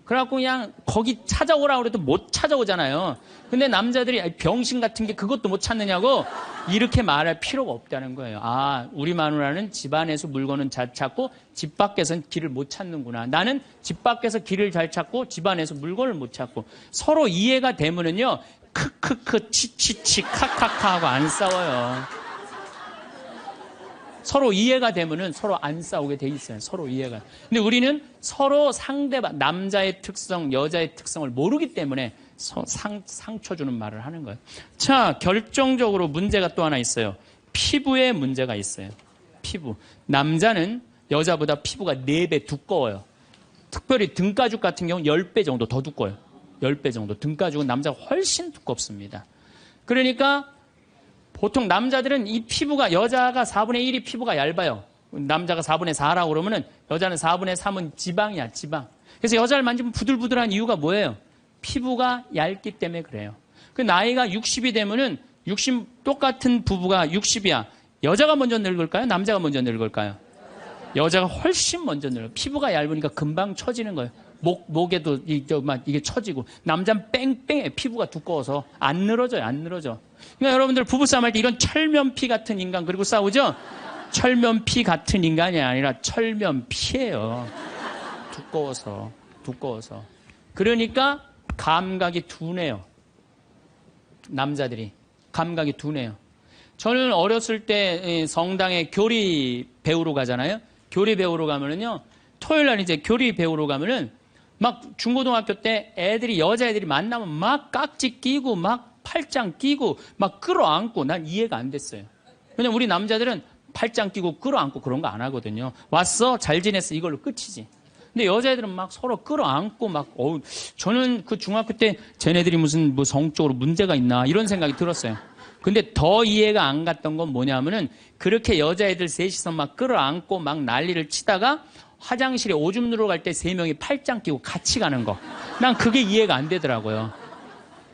그래갖고 그냥 거기 찾아오라고 그래도 못 찾아오잖아요. 근데 남자들이 병신 같은 게 그것도 못 찾느냐고 이렇게 말할 필요가 없다는 거예요. 아, 우리 마누라는 집 안에서 물건은 잘 찾고 집 밖에서는 길을 못 찾는구나. 나는 집 밖에서 길을 잘 찾고 집 안에서 물건을 못 찾고. 서로 이해가 되면은요, 크크크 치치치 카카카 하고 안 싸워요. 서로 이해가 되면은 서로 안 싸우게 돼 있어요. 서로 이해가. 근데 우리는 서로 상대방, 남자의 특성, 여자의 특성을 모르기 때문에 상처 주는 말을 하는 거예요. 자, 결정적으로 문제가 또 하나 있어요. 피부에 문제가 있어요. 피부. 남자는 여자보다 피부가 4배 두꺼워요. 특별히 등가죽 같은 경우는 10배 정도 더 두꺼워요. 10배 정도. 등가죽은 남자가 훨씬 두껍습니다. 그러니까 보통 남자들은 이 피부가, 여자가 4분의 1이 피부가 얇아요. 남자가 4분의 4라고 그러면은 여자는 4분의 3은 지방이야, 지방. 그래서 여자를 만지면 부들부들한 이유가 뭐예요? 피부가 얇기 때문에 그래요. 그 나이가 60이 되면은 똑같은 부부가 60이야. 여자가 먼저 늙을까요? 남자가 먼저 늙을까요? 여자가 훨씬 먼저 늙어요. 피부가 얇으니까 금방 처지는 거예요. 목에도 이게 처지고. 남자는 뺑뺑해. 피부가 두꺼워서 안 늘어져요. 안 늘어져. 그러니까 여러분들 부부싸움 할 때 이런 철면피 같은 인간 그리고 싸우죠? 철면피 같은 인간이 아니라 철면피예요. 두꺼워서. 그러니까 감각이 둔해요. 남자들이. 감각이 둔해요. 저는 어렸을 때 성당에 교리 배우러 가잖아요. 교리 배우러 가면은요. 토요일 날 이제 교리 배우러 가면은 막 중고등학교 때 여자애들이 만나면 막 깍지 끼고 막 팔짱 끼고 막 끌어안고 난 이해가 안 됐어요. 왜냐면 우리 남자들은 팔짱 끼고 끌어안고 그런 거 안 하거든요. 왔어? 잘 지냈어? 이걸로 끝이지. 근데 여자애들은 막 서로 끌어안고 막, 저는 그 중학교 때 쟤네들이 무슨 뭐 성적으로 문제가 있나 이런 생각이 들었어요. 근데 더 이해가 안 갔던 건 뭐냐면은 그렇게 여자애들 셋이서 막 끌어안고 막 난리를 치다가 화장실에 오줌 누러 갈 때 3명이 팔짱 끼고 같이 가는 거. 난 그게 이해가 안 되더라고요.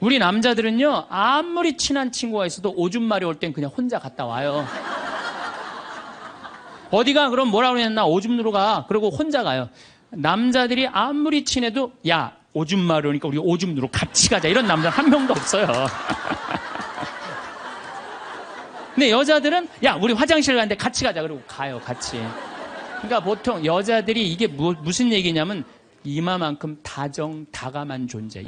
우리 남자들은요, 아무리 친한 친구가 있어도 오줌 마려 올 땐 그냥 혼자 갔다 와요. 어디가? 그럼 뭐라 그랬나? 오줌 누러 가. 그리고 혼자 가요. 남자들이 아무리 친해도 야, 오줌 마려우니까 우리 오줌 누러 같이 가자. 이런 남자 한 명도 없어요. 근데 여자들은 야, 우리 화장실 가는데 같이 가자. 그리고 가요, 같이. 그러니까 보통 여자들이 이게 무슨 얘기냐면 이마만큼 다정다감한 존재.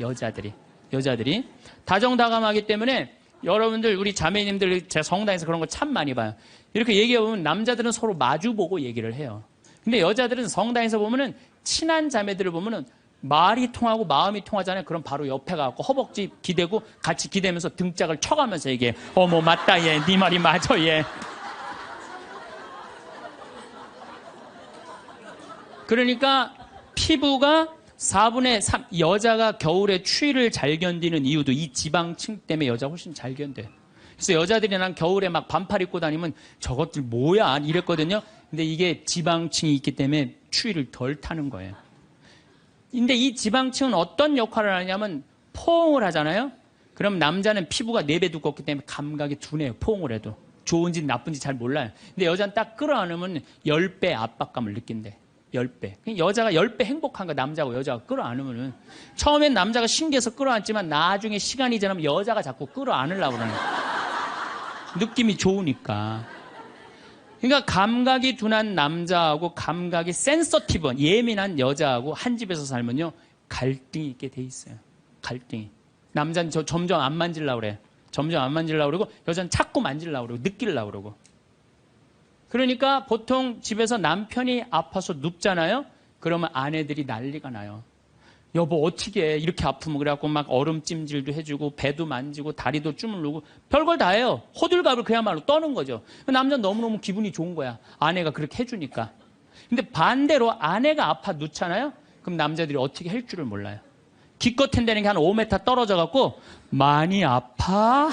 여자들이 다정다감하기 때문에 여러분들 우리 자매님들 제가 성당에서 그런 거 참 많이 봐요. 이렇게 얘기해보면 남자들은 서로 마주보고 얘기를 해요. 근데 여자들은 성당에서 보면은 친한 자매들을 보면은 말이 통하고 마음이 통하잖아요. 그럼 바로 옆에 가고 허벅지 기대고 같이 기대면서 등짝을 쳐가면서 얘기해. 어머 맞다 얘. 네 말이 맞아 얘. 그러니까 피부가 4분의 3, 여자가 겨울에 추위를 잘 견디는 이유도 이 지방층 때문에 여자가 훨씬 잘 견뎌요. 그래서 여자들이 난 겨울에 막 반팔 입고 다니면 저것들 뭐야 이랬거든요. 근데 이게 지방층이 있기 때문에 추위를 덜 타는 거예요. 근데 이 지방층은 어떤 역할을 하냐면 포옹을 하잖아요. 그럼 남자는 피부가 4배 두껍기 때문에 감각이 둔해요. 포옹을 해도. 좋은지 나쁜지 잘 몰라요. 근데 여자는 딱 끌어안으면 10배 압박감을 느낀대. 10배. 여자가 10배 행복한 거 남자고 여자가 끌어안으면은 처음엔 남자가 신기해서 끌어안지만 나중에 시간이 지나면 여자가 자꾸 끌어안으려고 그러는 느낌이 좋으니까. 그러니까 감각이 둔한 남자하고 감각이 센서티브한 예민한 여자하고 한 집에서 살면요 갈등이 있게 돼 있어요. 갈등이. 남자는 점점 안 만지려고 그래. 점점 안 만지려고 그러고 여자는 자꾸 만지려고 그러고 느끼려고 그러고. 그러니까 보통 집에서 남편이 아파서 눕잖아요. 그러면 아내들이 난리가 나요. 여보 어떻게 해? 이렇게 아프면 그래갖고 막 얼음찜질도 해주고 배도 만지고 다리도 주물르고 별걸 다 해요. 호들갑을 그야말로 떠는 거죠. 남자는 너무너무 기분이 좋은 거야. 아내가 그렇게 해주니까. 근데 반대로 아내가 아파 눕잖아요. 그럼 남자들이 어떻게 할 줄을 몰라요. 기껏 한다는 게 한 5m 떨어져 갖고 많이 아파?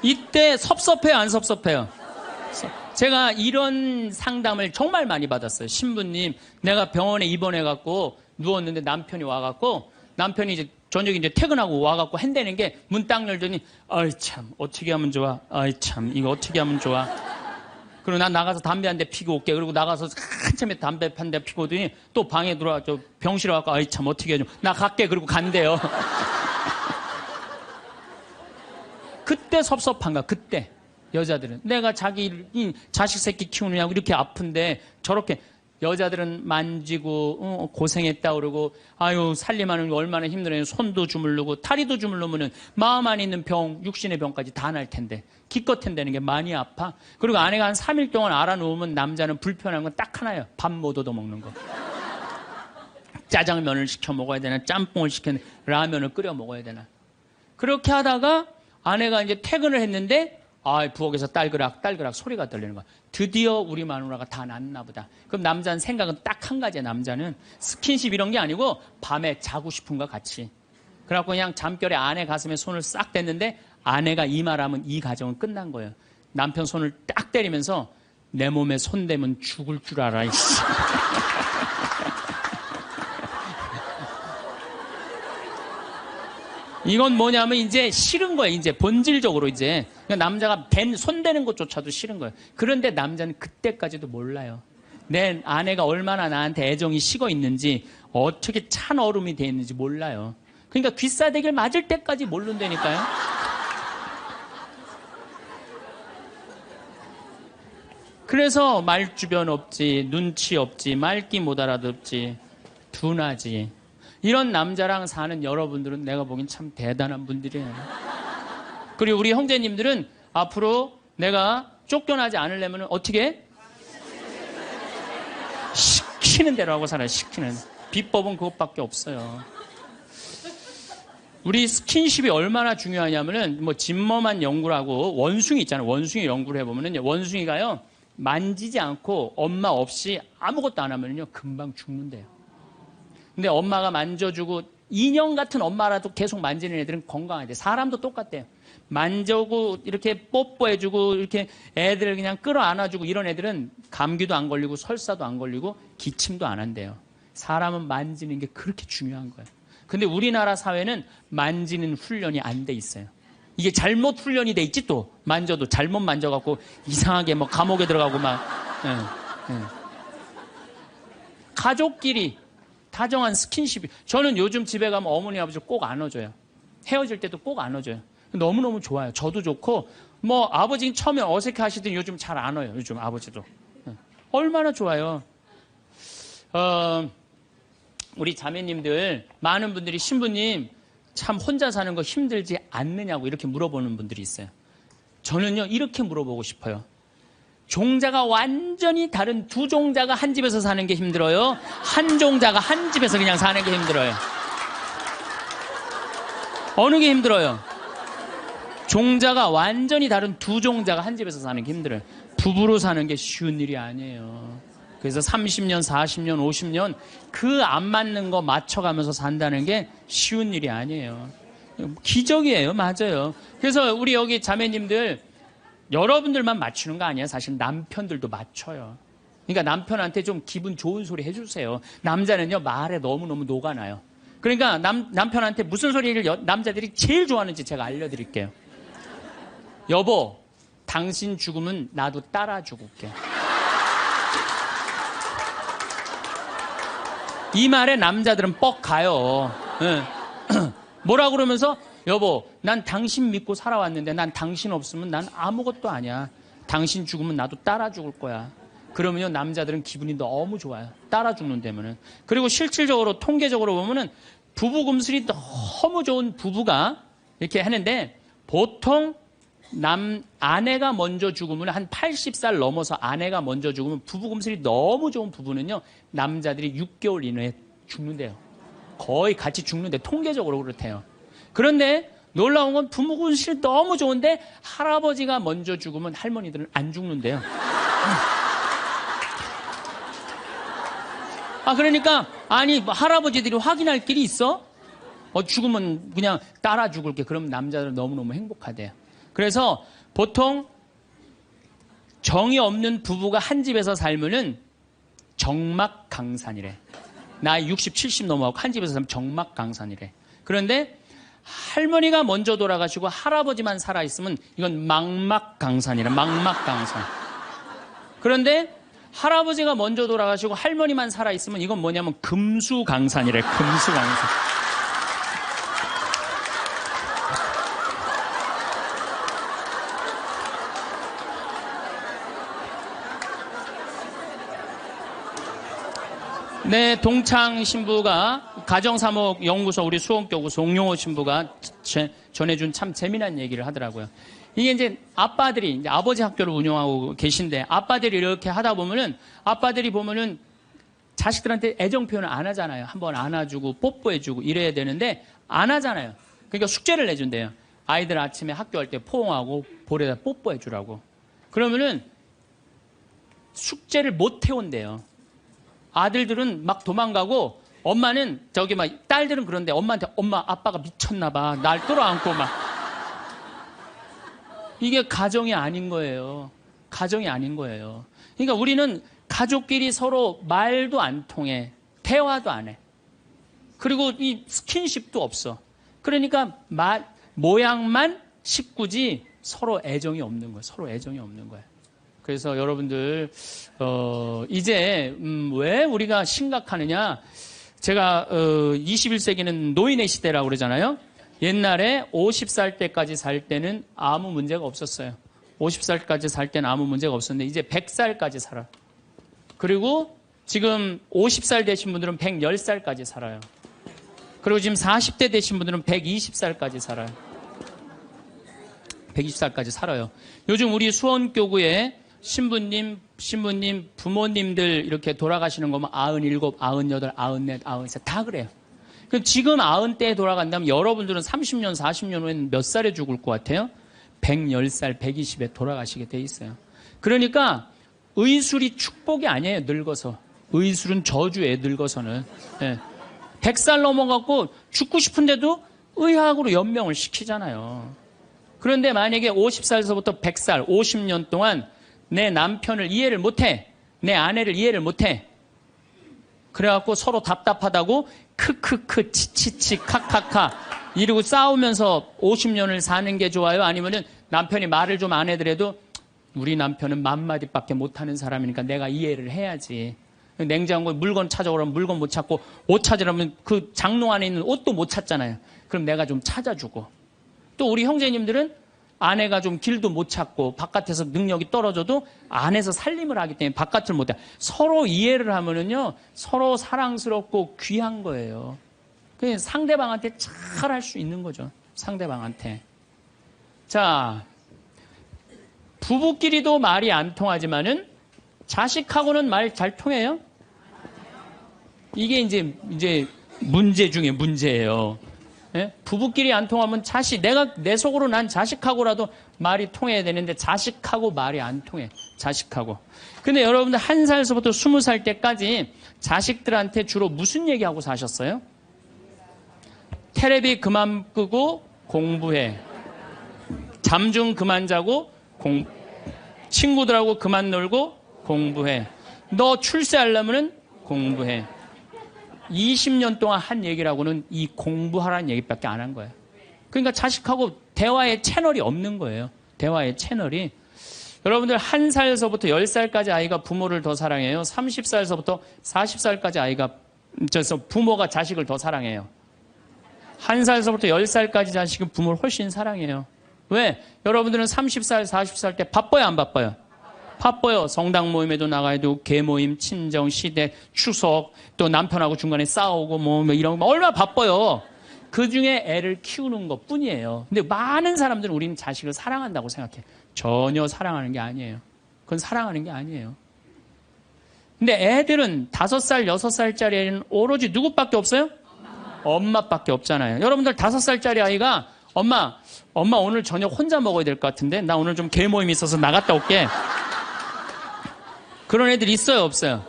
이때 섭섭해요, 안 섭섭해요? 제가 이런 상담을 정말 많이 받았어요. 신부님, 내가 병원에 입원해갖고 누웠는데 남편이 와갖고, 남편이 이제 저녁에 이제 퇴근하고 와갖고 한다는 게 문 딱 열더니, 아이 참, 어떻게 하면 좋아? 아이 참, 이거 어떻게 하면 좋아? 그리고 난 나가서 담배 한 대 피고 올게. 그리고 나가서 한참에 담배 한 대 피고 오더니 또 방에 들어와 병실에 와서 아이 참 어떻게 해줘. 나 갈게. 그리고 간대요. 그때 섭섭한 거야. 그때 여자들은 내가 자기 자식 새끼 키우느냐고 이렇게 아픈데 저렇게 여자들은 만지고 고생했다 그러고 아유 살림하는 거 얼마나 힘들어요. 손도 주물르고 다리도 주물르면은 마음 안에 있는 병 육신의 병까지 다 날 텐데 기껏한다는 게 많이 아파. 그리고 아내가 한 3일 동안 알아놓으면 남자는 불편한 건 딱 하나예요. 밥 못 얻어 먹는 거. 짜장면을 시켜 먹어야 되나 짬뽕을 시켜 라면을 끓여 먹어야 되나. 그렇게 하다가 아내가 이제 퇴근을 했는데 부엌에서 딸그락 소리가 들리는 거야. 드디어 우리 마누라가 다 낫나 보다. 그럼 남자는 생각은 딱 한 가지야. 남자는 스킨십 이런 게 아니고 밤에 자고 싶은 거 같이. 그래갖고 그냥 잠결에 아내 가슴에 손을 싹 댔는데 아내가 이 말하면 이 가정은 끝난 거예요. 남편 손을 딱 때리면서 내 몸에 손 대면 죽을 줄 알아. 이씨. 이건 뭐냐면 이제 싫은 거예요. 이제 본질적으로 이제 남자가 손 대는 것조차도 싫은 거예요. 그런데 남자는 그때까지도 몰라요. 내 아내가 얼마나 나한테 애정이 식어 있는지 어떻게 찬 얼음이 돼 있는지 몰라요. 그러니까 귀싸대기를 맞을 때까지 모른다니까요. 그래서 말주변 없지, 눈치 없지, 말귀 못 알아듣지, 둔하지. 이런 남자랑 사는 여러분들은 내가 보기엔 참 대단한 분들이에요. 그리고 우리 형제님들은 앞으로 내가 쫓겨나지 않으려면 어떻게? 시키는 대로 하고 살아요. 시키는. 비법은 그것밖에 없어요. 우리 스킨십이 얼마나 중요하냐면은 진머만 연구를 하고 원숭이 있잖아요. 원숭이 연구를 해보면은요. 원숭이가요. 만지지 않고 엄마 없이 아무것도 안 하면요. 금방 죽는데요. 근데 엄마가 만져주고 인형 같은 엄마라도 계속 만지는 애들은 건강하대. 사람도 똑같대요. 만져고 이렇게 뽀뽀해주고 이렇게 애들을 그냥 끌어안아주고 이런 애들은 감기도 안 걸리고 설사도 안 걸리고 기침도 안 한대요. 사람은 만지는 게 그렇게 중요한 거예요. 근데 우리나라 사회는 만지는 훈련이 안 돼 있어요. 이게 잘못 훈련이 돼 있지 또 만져도 잘못 만져갖고 이상하게 감옥에 들어가고 가족끼리 다정한 스킨십이. 저는 요즘 집에 가면 어머니 아버지 꼭 안아줘요. 헤어질 때도 꼭 안아줘요. 너무너무 좋아요. 저도 좋고 아버지 처음에 어색해 하시더니 요즘 잘 안아요. 요즘 아버지도. 얼마나 좋아요. 우리 자매님들 많은 분들이 신부님 참 혼자 사는 거 힘들지 않느냐고 이렇게 물어보는 분들이 있어요. 저는요 이렇게 물어보고 싶어요. 종자가 완전히 다른 두 종자가 한 집에서 사는 게 힘들어요? 한 종자가 한 집에서 그냥 사는 게 힘들어요? 어느 게 힘들어요? 종자가 완전히 다른 두 종자가 한 집에서 사는 게 힘들어요. 부부로 사는 게 쉬운 일이 아니에요. 그래서 30년, 40년, 50년 그 안 맞는 거 맞춰가면서 산다는 게 쉬운 일이 아니에요. 기적이에요. 맞아요. 그래서 우리 여기 자매님들 여러분들만 맞추는 거 아니에요. 사실 남편들도 맞춰요. 그러니까 남편한테 좀 기분 좋은 소리 해주세요. 남자는요 말에 너무너무 녹아나요. 그러니까 남편한테 무슨 소리를 남자들이 제일 좋아하는지 제가 알려드릴게요. 여보, 당신 죽으면 나도 따라 죽을게. 이 말에 남자들은 뻑 가요. 뭐라 그러면서 여보, 난 당신 믿고 살아왔는데 난 당신 없으면 난 아무것도 아니야. 당신 죽으면 나도 따라 죽을 거야. 그러면요 남자들은 기분이 너무 좋아요. 따라 죽는다면은. 그리고 실질적으로 통계적으로 보면은 부부 금슬이 너무 좋은 부부가 이렇게 하는데 보통 아내가 먼저 죽으면 한 80살 넘어서 아내가 먼저 죽으면 부부 금슬이 너무 좋은 부부는요 남자들이 6개월 이내에 죽는데요. 거의 같이 죽는데 통계적으로 그렇대요. 그런데 놀라운 건 부부 금슬이 너무 좋은데 할아버지가 먼저 죽으면 할머니들은 안 죽는데요. 그러니까 아니 할아버지들이 확인할 길이 있어? 죽으면 그냥 따라 죽을게. 그러면 남자들은 너무너무 행복하대요. 그래서 보통 정이 없는 부부가 한 집에서 살면은 정막강산이래. 나이 60, 70 넘어가고 한 집에서 살면 정막강산이래. 그런데 할머니가 먼저 돌아가시고 할아버지만 살아있으면 이건 망막강산이래. 망막강산. 그런데 할아버지가 먼저 돌아가시고 할머니만 살아있으면 이건 뭐냐면 금수강산이래, 금수강산. 네, 동창 신부가 가정사목연구소 우리 수원교구 송용호 신부가 전해준 참 재미난 얘기를 하더라고요. 이게 이제 아빠들이 이제 아버지 학교를 운영하고 계신데 아빠들이 이렇게 하다 보면은 아빠들이 보면은 자식들한테 애정 표현을 안 하잖아요. 한번 안아주고 뽀뽀해주고 이래야 되는데 안 하잖아요. 그러니까 숙제를 내준대요. 아이들 아침에 학교할 때 포옹하고 볼에다 뽀뽀해주라고. 그러면은 숙제를 못 해온대요. 아들들은 막 도망가고 엄마는 저기 막 딸들은 그런데 엄마한테 엄마 아빠가 미쳤나 봐. 날 끌어안고 막. 이게 가정이 아닌 거예요. 가정이 아닌 거예요. 그러니까 우리는 가족끼리 서로 말도 안 통해. 대화도 안 해. 그리고 이 스킨십도 없어. 그러니까 모양만 식구지 서로 애정이 없는 거예요. 서로 애정이 없는 거예요. 그래서 여러분들 이제 왜 우리가 심각하느냐. 제가 21세기는 노인의 시대라고 그러잖아요. 옛날에 50살 때까지 살 때는 아무 문제가 없었어요. 50살까지 살 때는 아무 문제가 없었는데 이제 100살까지 살아. 그리고 지금 50살 되신 분들은 110살까지 살아요. 그리고 지금 40대 되신 분들은 120살까지 살아요. 120살까지 살아요. 요즘 우리 수원교구에 신부님, 부모님들 이렇게 돌아가시는 거면 97, 98, 94, 93 다 그래요. 그럼 지금 90대에 돌아간다면 여러분들은 30년, 40년 후에는 몇 살에 죽을 것 같아요? 110살, 120에 돌아가시게 돼 있어요. 그러니까 의술이 축복이 아니에요, 늙어서. 의술은 저주예요, 늙어서는. 네. 100살 넘어갖고 죽고 싶은데도 의학으로 연명을 시키잖아요. 그런데 만약에 50살서부터 100살, 50년 동안 내 남편을 이해를 못해. 내 아내를 이해를 못해. 그래갖고 서로 답답하다고 크크크 치치치 카카카 이러고 싸우면서 50년을 사는 게 좋아요? 아니면은 남편이 말을 좀 안 해더라도 우리 남편은 맘마디밖에 못하는 사람이니까 내가 이해를 해야지. 냉장고에 물건 찾아오라면 물건 못 찾고 옷 찾으라면 그 장롱 안에 있는 옷도 못 찾잖아요. 그럼 내가 좀 찾아주고. 또 우리 형제님들은 아내가 좀 길도 못 찾고 바깥에서 능력이 떨어져도 안에서 살림을 하기 때문에 바깥을 못 해. 서로 이해를 하면은요, 서로 사랑스럽고 귀한 거예요. 그냥 상대방한테 잘 할 수 있는 거죠. 상대방한테. 자, 부부끼리도 말이 안 통하지만은 자식하고는 말 잘 통해요? 이게 이제 문제 중에 문제예요. 예? 부부끼리 안 통하면 내 속으로 난 자식하고라도 말이 통해야 되는데 자식하고 말이 안 통해. 자식하고. 근데 여러분들 1살서부터 20살 때까지 자식들한테 주로 무슨 얘기하고 사셨어요? 테레비 그만 끄고 공부해. 잠 좀 그만 자고 친구들하고 그만 놀고 공부해. 너 출세하려면 공부해. 20년 동안 한 얘기라고는 이 공부하라는 얘기밖에 안 한 거예요. 그러니까 자식하고 대화의 채널이 없는 거예요. 대화의 채널이. 여러분들 1살서부터 10살까지 아이가 부모를 더 사랑해요. 30살서부터 40살까지 부모가 자식을 더 사랑해요. 1살서부터 10살까지 자식은 부모를 훨씬 사랑해요. 왜? 여러분들은 30살, 40살 때 바빠요, 안 바빠요? 바빠요. 성당 모임에도 나가야 되고, 계모임, 친정, 시댁, 추석, 또 남편하고 중간에 싸우고 뭐 이런 거 얼마나 바빠요. 그 중에 애를 키우는 것 뿐이에요. 근데 많은 사람들은 우리는 자식을 사랑한다고 생각해. 전혀 사랑하는 게 아니에요. 그건 사랑하는 게 아니에요. 근데 애들은 5살, 6살짜리 애는 오로지 누구밖에 없어요? 엄마밖에 없잖아요. 여러분들 5살짜리 아이가 엄마 오늘 저녁 혼자 먹어야 될 것 같은데 나 오늘 좀 계모임 있어서 나갔다 올게. 그런 애들 있어요, 없어요?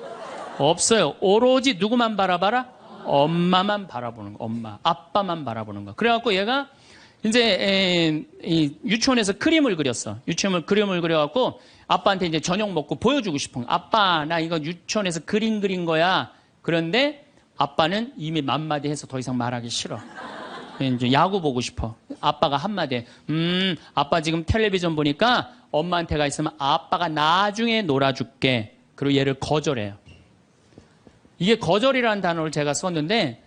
없어요. 오로지 누구만 바라봐라? 엄마만 바라보는 거. 엄마, 아빠만 바라보는 거. 그래갖고 얘가 이제 유치원에서 그림을 그렸어. 유치원에서 그림을 그려갖고 아빠한테 이제 저녁 먹고 보여주고 싶은 거. 아빠, 나 이거 유치원에서 그림 그린 거야. 그런데 아빠는 이미 맘마디 해서 더 이상 말하기 싫어. 이제 야구 보고 싶어. 아빠가 한마디 해. 아빠 지금 텔레비전 보니까 엄마한테 가 있으면 아빠가 나중에 놀아줄게. 그리고 얘를 거절해요. 이게 거절이라는 단어를 제가 썼는데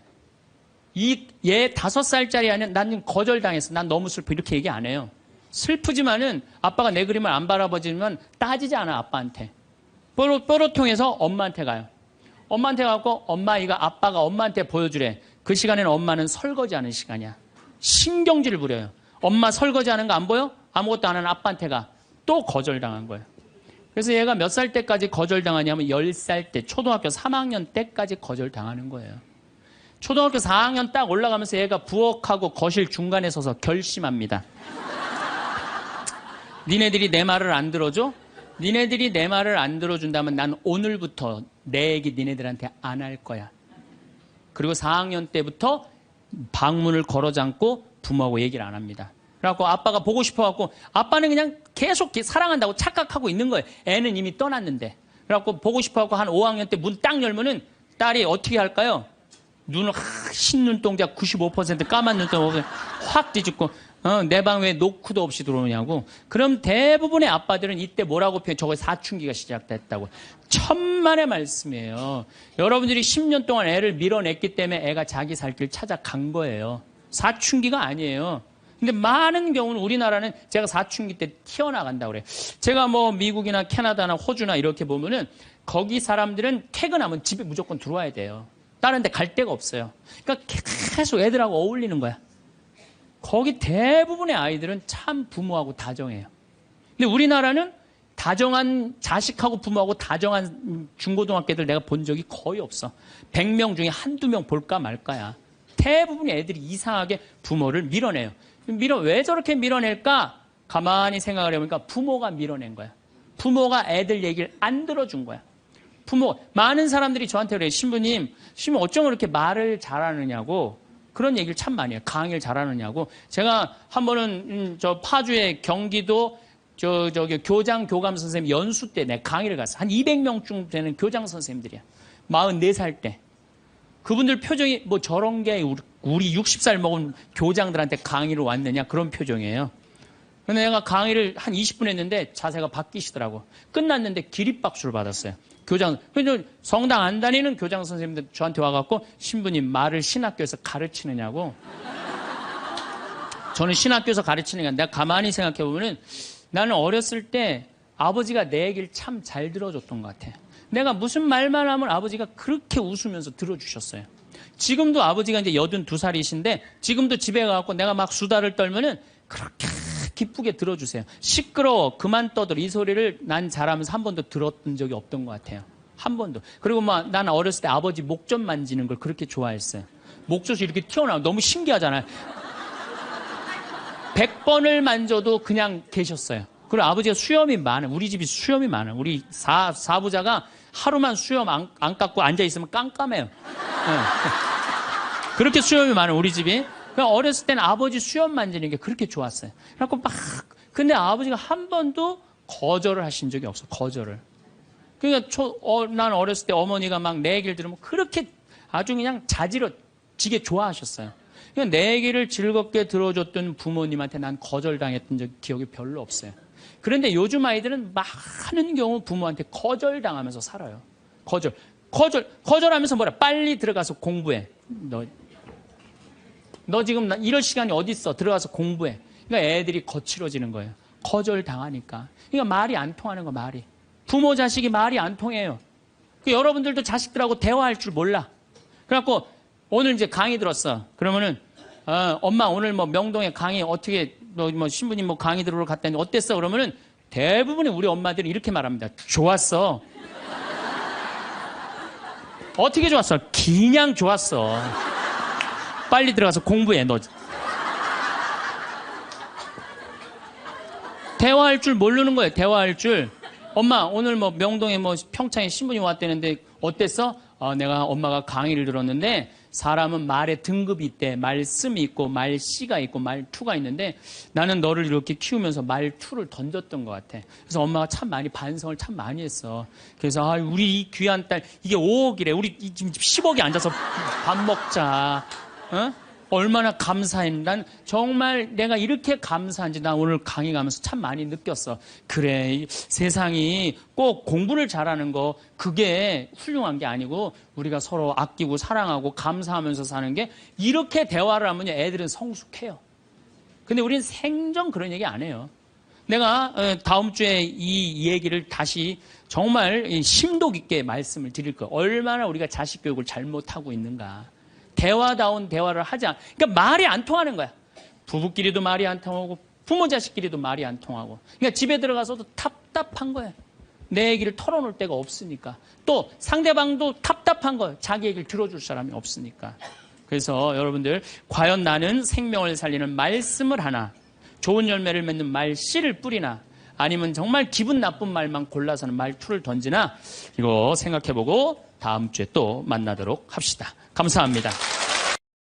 얘 5살짜리 아니면 난 거절당했어. 난 너무 슬퍼. 이렇게 얘기 안 해요. 슬프지만은 아빠가 내 그림을 안 바라보지만 따지지 않아 아빠한테. 뽀로통해서 엄마한테 가요. 엄마한테 가고 엄마 이거 아빠가 엄마한테 보여주래. 그 시간에는 엄마는 설거지하는 시간이야. 신경질을 부려요. 엄마 설거지하는 거 안 보여? 아무것도 안 하는 아빠한테 가. 또 거절당한 거예요. 그래서 얘가 몇 살 때까지 거절당하냐면 10살 때, 초등학교 3학년 때까지 거절당하는 거예요. 초등학교 4학년 딱 올라가면서 얘가 부엌하고 거실 중간에 서서 결심합니다. 니네들이 내 말을 안 들어줘? 니네들이 내 말을 안 들어준다면 난 오늘부터 내 얘기 니네들한테 안 할 거야. 그리고 4학년 때부터 방문을 걸어 잠고 부모하고 얘기를 안 합니다. 그래갖고 아빠가 보고 싶어갖고 아빠는 그냥 계속 사랑한다고 착각하고 있는 거예요. 애는 이미 떠났는데. 그래갖고 보고 싶어갖고 한 5학년 때 문 딱 열면은 딸이 어떻게 할까요? 눈을 흰눈동자 95% 까만 눈동자 확 뒤집고 내 방 왜 노크도 없이 들어오냐고. 그럼 대부분의 아빠들은 이때 뭐라고 표현? 저거 사춘기가 시작됐다고. 천만의 말씀이에요. 여러분들이 10년 동안 애를 밀어냈기 때문에 애가 자기 살 길 찾아간 거예요. 사춘기가 아니에요. 근데 많은 경우는 우리나라는 제가 사춘기 때 튀어나간다고 그래요. 제가 뭐 미국이나 캐나다나 호주나 이렇게 보면은 거기 사람들은 퇴근하면 집에 무조건 들어와야 돼요. 다른 데 갈 데가 없어요. 그러니까 계속 애들하고 어울리는 거야. 거기 대부분의 아이들은 참 부모하고 다정해요. 근데 우리나라는 다정한 자식하고 부모하고 다정한 중고등학교들 내가 본 적이 거의 없어. 100명 중에 한두 명 볼까 말까야. 대부분의 애들이 이상하게 부모를 밀어내요. 왜 저렇게 밀어낼까? 가만히 생각을 해보니까 부모가 밀어낸 거야. 부모가 애들 얘기를 안 들어준 거야. 많은 사람들이 저한테 그래요. 신부님 어쩜 그렇게 말을 잘하느냐고 그런 얘기를 참 많이 해요. 강의를 잘하느냐고. 제가 한 번은 저 파주의 경기도 저기 교장 교감 선생님 연수 때 내 강의를 갔어. 한 200명쯤 되는 교장 선생님들이야. 44살 때. 그분들 표정이 뭐 저런 게 우리 60살 먹은 교장들한테 강의를 왔느냐 그런 표정이에요. 근데 내가 강의를 한 20분 했는데 자세가 바뀌시더라고. 끝났는데 기립박수를 받았어요. 성당 안 다니는 교장 선생님들 저한테 와갖고 신부님 말을 신학교에서 가르치느냐고. 저는 신학교에서 가르치는 게 내가 가만히 생각해보면은 나는 어렸을 때 아버지가 내 얘기를 참 잘 들어줬던 것 같아. 내가 무슨 말만 하면 아버지가 그렇게 웃으면서 들어주셨어요. 지금도 아버지가 이제 82살이신데 지금도 집에 가갖고 내가 막 수다를 떨면은 그렇게 기쁘게 들어주세요. 시끄러워 그만 떠들어 이 소리를 난 잘하면서 한 번도 들었던 적이 없던 것 같아요. 한 번도. 그리고 막 나는 어렸을 때 아버지 목 좀 만지는 걸 그렇게 좋아했어요. 목젖이 이렇게 튀어나오면 너무 신기하잖아요. 100번을 만져도 그냥 계셨어요. 그리고 아버지가 수염이 많아. 우리 집이 수염이 많아. 우리 사부자가 하루만 수염 안 깎고 앉아있으면 깜깜해요. 네. 그렇게 수염이 많아 우리 집이. 어렸을 때는 아버지 수염 만지는 게 그렇게 좋았어요. 그래갖고 근데 아버지가 한 번도 거절을 하신 적이 없어. 거절을. 그러니까 난 어렸을 때 어머니가 막 내 얘기를 들으면 그렇게 아주 그냥 자지러지게 좋아하셨어요. 그러니까 내 얘기를 즐겁게 들어줬던 부모님한테 난 거절당했던 기억이 별로 없어요. 그런데 요즘 아이들은 많은 경우 부모한테 거절당하면서 살아요. 거절하면서 뭐라? 빨리 들어가서 공부해. 너 지금 이럴 시간이 어디 있어? 들어가서 공부해. 그러니까 애들이 거칠어지는 거예요. 거절당하니까. 그러니까 말이 안 통하는 거 말이. 부모 자식이 말이 안 통해요. 여러분들도 자식들하고 대화할 줄 몰라. 그래갖고 오늘 이제 강의 들었어. 그러면은 엄마 오늘 뭐 명동에 강의 어떻게 뭐 신부님 뭐 강의 들으러 갔다니 어땠어? 그러면은 대부분의 우리 엄마들이 이렇게 말합니다. 좋았어. 어떻게 좋았어? 그냥 좋았어. 빨리 들어가서 공부해 너. 대화할 줄 모르는 거예요. 대화할 줄. 엄마 오늘 뭐 명동에 뭐 평창에 신부님 왔다는데 어땠어? 내가 엄마가 강의를 들었는데 사람은 말의 등급이 있대. 말씀이 있고 말씨가 있고 말투가 있는데 나는 너를 이렇게 키우면서 말투를 던졌던 것 같아. 그래서 엄마가 참 많이 반성을 참 많이 했어. 그래서 우리 이 귀한 딸 이게 5억이래. 우리 지금 10억이 앉아서 밥 먹자. 어? 얼마나 감사했는지, 난 정말 내가 이렇게 감사한지 나 오늘 강의 가면서 참 많이 느꼈어. 그래, 이 세상이 꼭 공부를 잘하는 거 그게 훌륭한 게 아니고 우리가 서로 아끼고 사랑하고 감사하면서 사는 게, 이렇게 대화를 하면 애들은 성숙해요. 근데 우리는 생전 그런 얘기 안 해요. 내가 다음 주에 이 얘기를 다시 정말 심도 깊게 말씀을 드릴 거예요. 얼마나 우리가 자식 교육을 잘못하고 있는가. 대화다운 대화를 하자. 그러니까 말이 안 통하는 거야. 부부끼리도 말이 안 통하고 부모 자식끼리도 말이 안 통하고. 그러니까 집에 들어가서도 답답한 거예요. 내 얘기를 털어놓을 데가 없으니까. 또 상대방도 답답한 거예요. 자기 얘기를 들어줄 사람이 없으니까. 그래서 여러분들, 과연 나는 생명을 살리는 말씀을 하나, 좋은 열매를 맺는 말씨를 뿌리나, 아니면 정말 기분 나쁜 말만 골라서는 말투를 던지나, 이거 생각해보고 다음 주에 또 만나도록 합시다. 감사합니다.